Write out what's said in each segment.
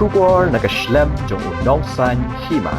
Trubor Nakashlem Jong Nongsan Hima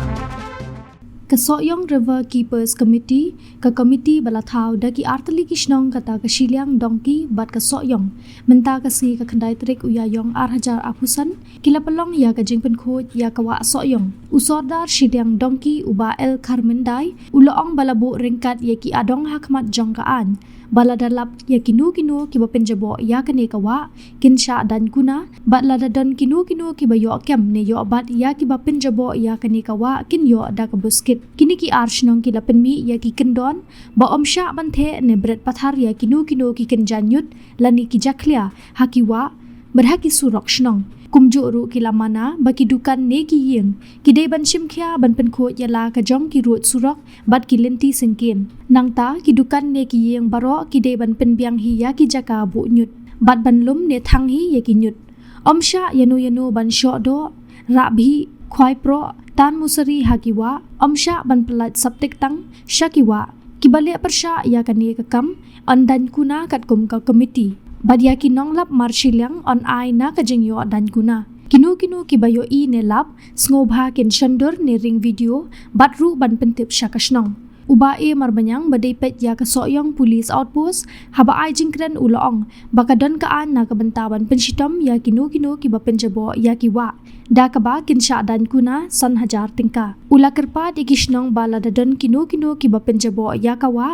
Kasoyong River Keepers Committee ka committee balathau daki artali kisnong kata kasilyang dongki bat kasoyong menta kasi ka khandai trik uyayong arhajar apusan kilapalong ya ka jingpen khoj ya kawa soyong usordar sidyang dongki uba el karmendai uloong balabu ringkat ya ki adong hakmat jongkaan baladalap ya kinu ki bapenjabo ya kane kawa kinsha dan kuna baladadon kinu ki bayo kem ne yo bat ya ki bapenjabo ya kane kawa kin yo da ka buskit kini ki arshnong ki lapenmi ya ki kendon ba omsha banthe ne bret pathar ya kinu ki kenjanyut lani ki jaklia hakiwa berhaki surok shnong kumjo ru ki lamana baki dukan ne ki yeng ki de ban shimkhya ban pen kho yala ka jong ki rut surok bat ki lenti singkin nangta ki dukan ne ki yeng baro ki de ban pen biang hi ya ki jaka bu nyut bat ban lum ne thang hi ya ki nyut omsha yanu ban sho do rabhi khwai pro tan musari hakiwa omsha ban pelat saptek tang shakiwa kibale persha ya kane ka kam andan kuna kat kum ka committee badia ki nonglap marshilyang on ai na ka jingyo dan kuna kinu ki bayo I ne lap snobha ken shandur ne ring video batru ban pentip shakashnong uba e marbanyang badai pet ya ka soyong police outpost haba ai jingkren ulong bakadon ka an na ka bantawan penshitom ya kinu ki bapenjabo ya ki wa da ka ba kin sha dan kuna san hajar tingka ula kerpa dikishnong baladadon kinu ki bapenjabo ya ka wa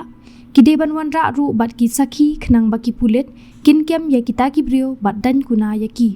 kideban wanra ru bat ki sakhi khnang baki pulet kin kem ya kita ki brio bat dan kuna ya ki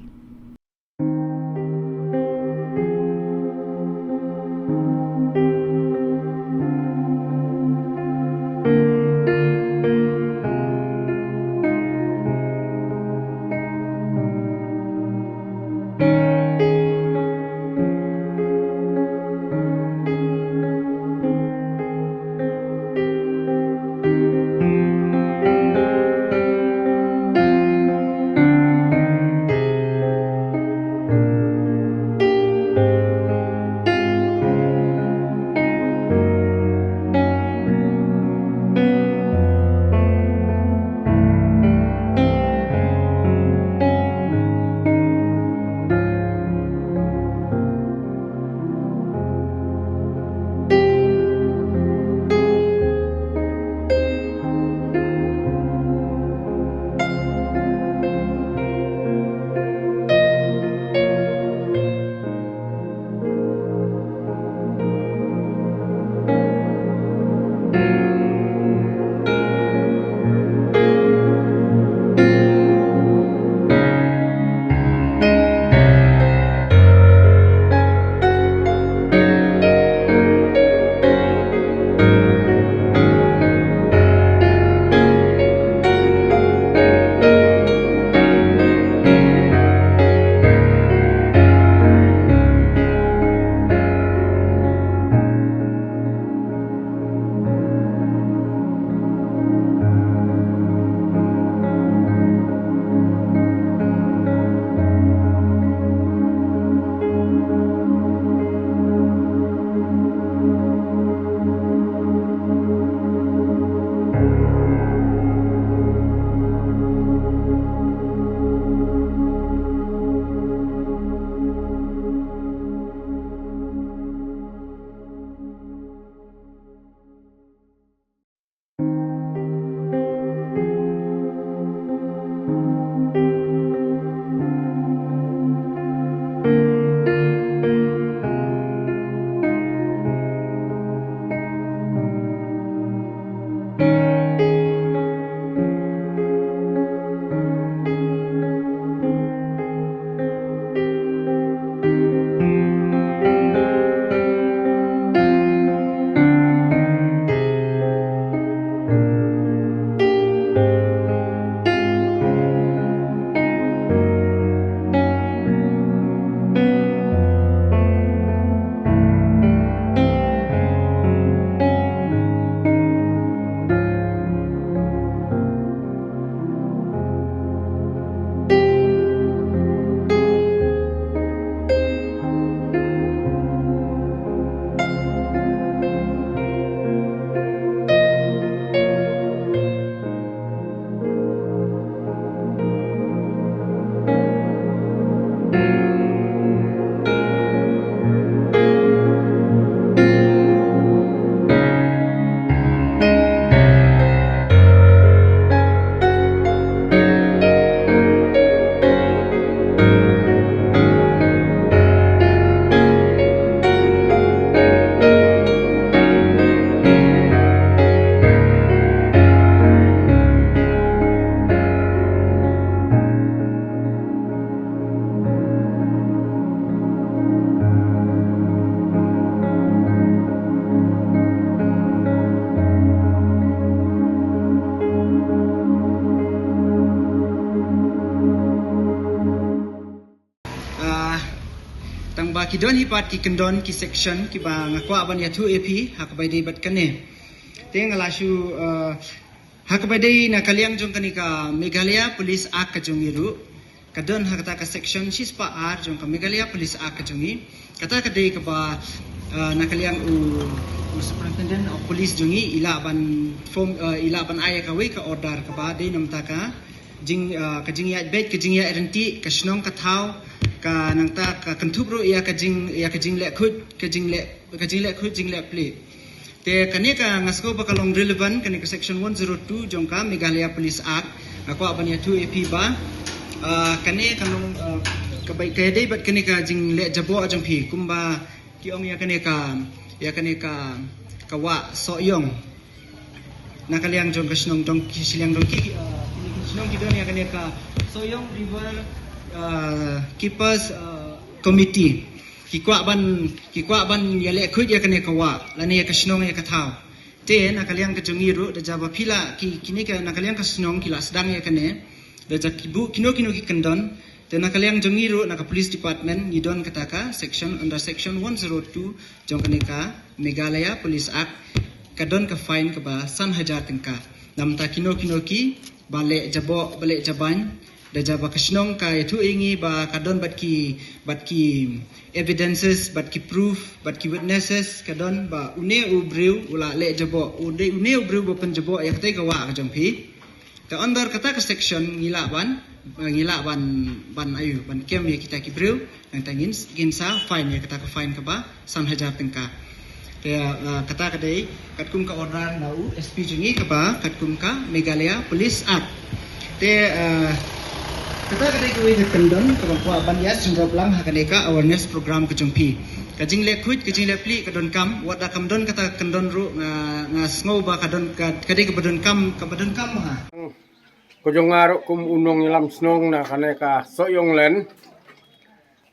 jong ba ki don hi pat ki kendon ki section ki ba ngakwa ban ya 2 AP hak bai dei bat kane teng ala shu hak bai dei na kaliang jong kanika Meghalaya Police Act ka jong iru kadon hak ta ka section shispa ar jong ka Meghalaya Police Act ka jongi kata ka dei ka ba na kaliang u superintendent of police jongi ila ban aya ka we ka order ka ba dei nam ta ka jing ka jing ya bet ka jing ya renti ka snong ka thau ka nang ta ka kantup ro ya ka jing le khut ka jing le khut jing le play te kane ka ngasko ba kalong relevant kane ka section 102 jong ka Meghalaya Police Act ako aban ya 2 AP ba kane kanong ka bai ka dei bat kane ka jing le jabo ajong phi kumba ki ong ya kane ka wa so yong nakaliang jong ka snong dong ki silang dong ki snong ki don ya kane ka so yong river keepers committee kikwa ban yale khut ya kane kawa lani ya kasnong ya kathau te nakaliang ka jongi ru da jaba phila kini ka nakaliang ka snong kila sedang ya kane da jakibu kino ki kendon te nakaliang jongi ru naka police department yidon kataka under section 102 jong kane ka Meghalaya Police Act kadon ka fine ka ba 1,000 tengka namta kino ki bale jaban da jaba kasnong ka itu ingi ba kadon bat ki evidences bat ki proof bat ki witnesses kadon ba une ubriu ula le jabo une ubriu ba pen jabo ya kate ka wa ka jongpi ta under kata ka section ngila ban ayu ban kem ya kita ki briu nang tangin ginsa fine ya kata ka fine ka ba 1,000 tengka kata ka dei katkum ka order nau SP jingi ka ba katkum ka Meghalaya Police Act te kata kadai ko ite kendon ko ko ban ya sindrop lang hakaneka awareness program ko jongpi kajing le khut kajing le pli kadon kam wada kam don kata kendon ru nga sngo ba kadon kadai ka badon kam ha ko jong ngaro kum unong ilam snong na kaneka soyong len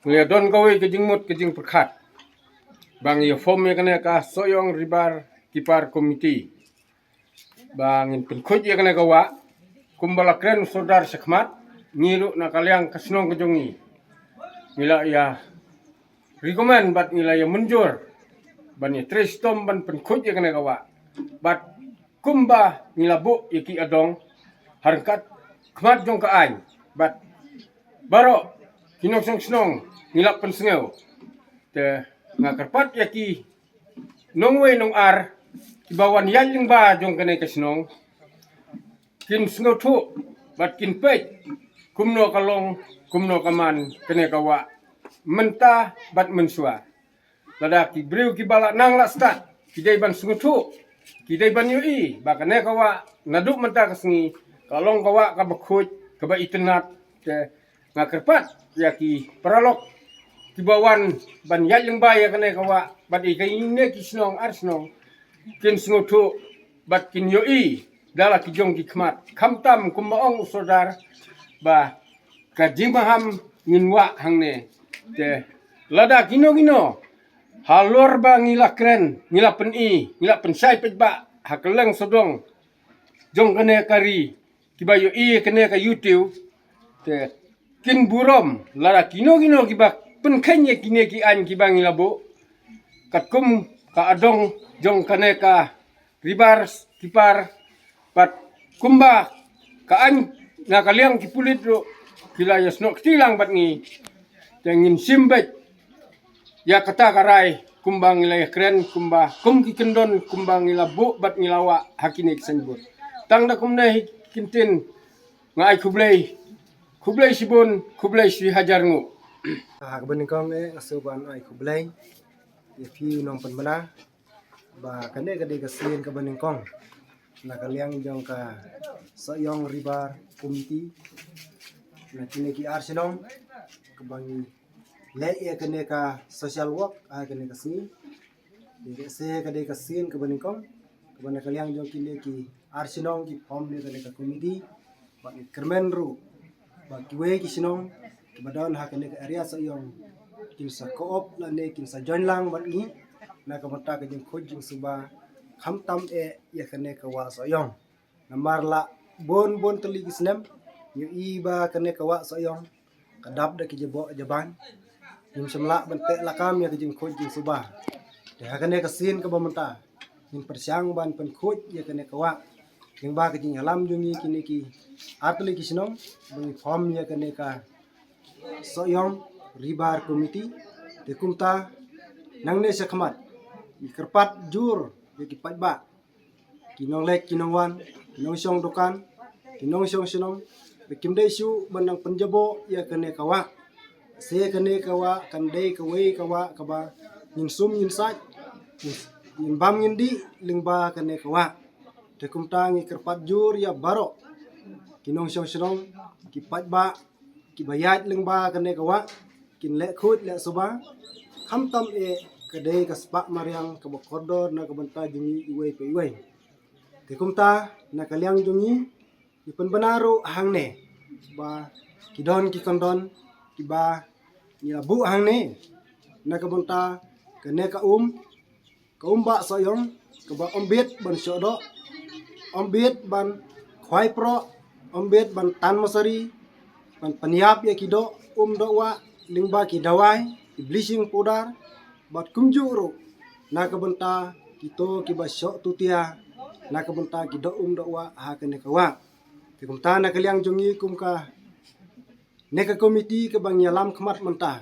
le don ko wi kajing mut kajing perkhat bang yo form ya kaneka soyong ribar kipar committee bang in khut ya kaneka wa kumbala kren sodar sekhmat ngilu na kaliang kasnong kejongi ngila ya recommend bat ngila ya munjur ban ya tristom ban penkhut ya kena kawa bat kumba ngila bu ya ki adong harkat khmat jong ka ain bat baro kinong snong ngila pensengeu te ngakarpat ya ki nongwe nong ar kibawan yaling ba jong kena kasnong kin sngo thu bat kin pej kumno kalong kumno kaman kene kawa menta bat mensua lada ki breu ki bala nang la stat ki dai ban sungutu ki dai ban yui ba kene kawa naduk menta kasngi kalong kawa ka bakhut ka ba itnat ke ngakerpat ya ki paralok ki bawan ban yaling ba ya kene kawa bat i kaine ki snong arsnong kin sungutu bat kin yui dala ki jong ki khmat khamtam kumbaong sodar ba kajimaham nginwa hangne te lada kino halor ba ngila kren ngila pensai pej ba hakeleng sodong jong kene kari kibayo i kene ka YouTube te kin burom lada kino kiba penkenya kine ki an kiba ngila bo katkum ka adong jong kene ka ribar kipar pat kumba ka an na kaliang kipulit ro kila yasnok tilang bat ngi tengin simbet ya kata karai kumbang ilay kren kumba kum ki kendon kumbang ila bu bat ngilawa hakine kisanbut tang da kumna kintin ngai kublai sibun kublai si hajar ngu kebening kong asuban ai kublai ya pi nong penmana ba kane kade kasin kebening kong na kaliang jong ka soyong ribar committee na kini ki arsenong kebangi le ya kene ka social work kene ka sini de se kade ka sin kebening kong kebana kaliang jong kini ki arsenong ki form de kene ka committee ba kermen ru ba kiwe ki sinong kebadon ha kene ka area soyong kin sa co-op la ne kin sa join lang ba ni na kamata ka jing khojing suba khamtam ya kene ka wa soyong namar la bon teli kisnem yu iba kene ka wa soyong kadap da ki jabo jaban yin semla bentek lakam ya kejing khoj jing subah de hakane kasin ka bamenta yin persiang ban pen khoj ya kane kawa yin ba kejing halam jungi kini ki atli kisnom bangi form ya kane ka soyong ribar committee de kumta nangne sakmat kerpat jur ya ki patba kinong lek kinong wan kinong syong dukan kinong syong sinong bikim dai shu banang penjabo ya kane kawa se kane kawa kan dai kawai kawa kaba nin sum nin saj nin bam nin di lingba kane kawa te kumta ngi kerpat jur ya baro kinong syong sinong ki patba ki bayat lingba kane kawa kin lek khut lek suba kham tam e kadai kaspak mariang kabokodor na kabanta jungi iwai pe iwai te kumta na kalyang jungi ipan banaro hangne ba kidon ki kondon ki ba ni abu hangne na kabanta kene ka ba soyong ka ba ombet ban shodo ombet ban khwai pro ombet ban tan masari ban paniap ya kido do wa lingba ki dawai ki bleaching powder bat kumjuro na kabanta kito ki ba shok tutia na kabanta ki do wa ha kene kawa te kumta na kalyang jungi kumka neka komiti ke bang yalam khmat menta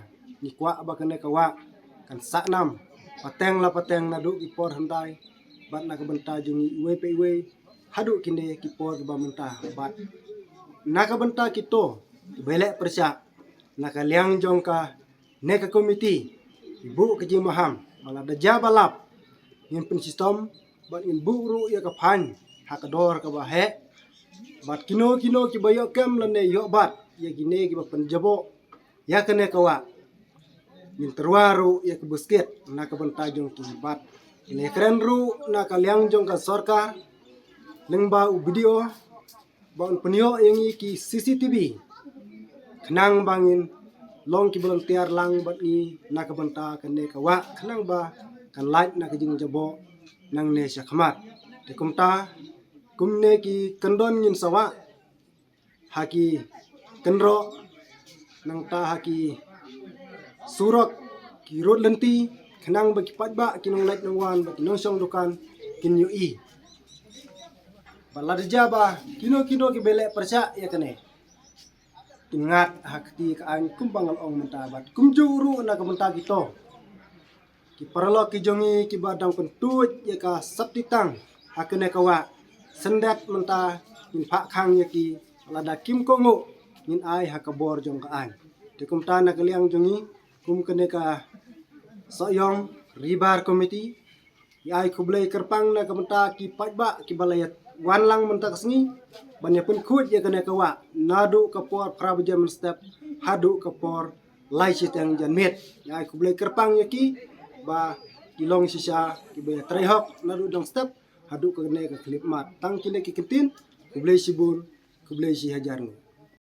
ni kwa ba kene kawa kan saknam pateng na du ki por handai bat na kabanta jungi iwe pe iwe hadu kinde ki por ba menta bat na kabanta kito belek persya na kalyang jongka neka komiti ibu keji maham mala daja balap ngin pen sistem bat in buru ya ka phan hakador ka ba he bat kino ki bayo kem lane yo bat ya gine ki ba penjabo ya kene kawa min terwaru ya ke busket na ka banta jong ki bat ine keren ru na kalyang jong ka sarkar lengba u video ba un penyo yang ki CCTV kenang bangin long ki volunteer lang bat ni na ka banta kene kawa kenang ba kan light na ka jing jabo nang ne syakmat te kumta kumne ki kendon ngin sawa haki kendro nang ta haki surok ki rod lenti kenang bagi patba kinong light nang wan ba kinong syong dukan kin ui balad jaba kino ki belek persya ya kene ingat hakti ka an kumbangal ong mentabat kumjuru na kamenta kito ki parlo ki jongi ki badang pentut ya ka saptitang hakene kawa sendat menta in pak khang yaki lada kim kongo min ai hakabor jong ka an te kumta na kaliang jongi kum kene ka soyong ribar committee ai kublai kerpang na kamta ki patba ki balayat wan lang menta kasngi banya pun khut ya kene kawa nadu kapor prabaja men step hadu kapor lai sitang janmet ai kublai kerpang yaki ba kilong sisa ki ba trihok nadu dong step hadu kene ka klip mat tang kile ki kentin kublai sibun kublai si hajar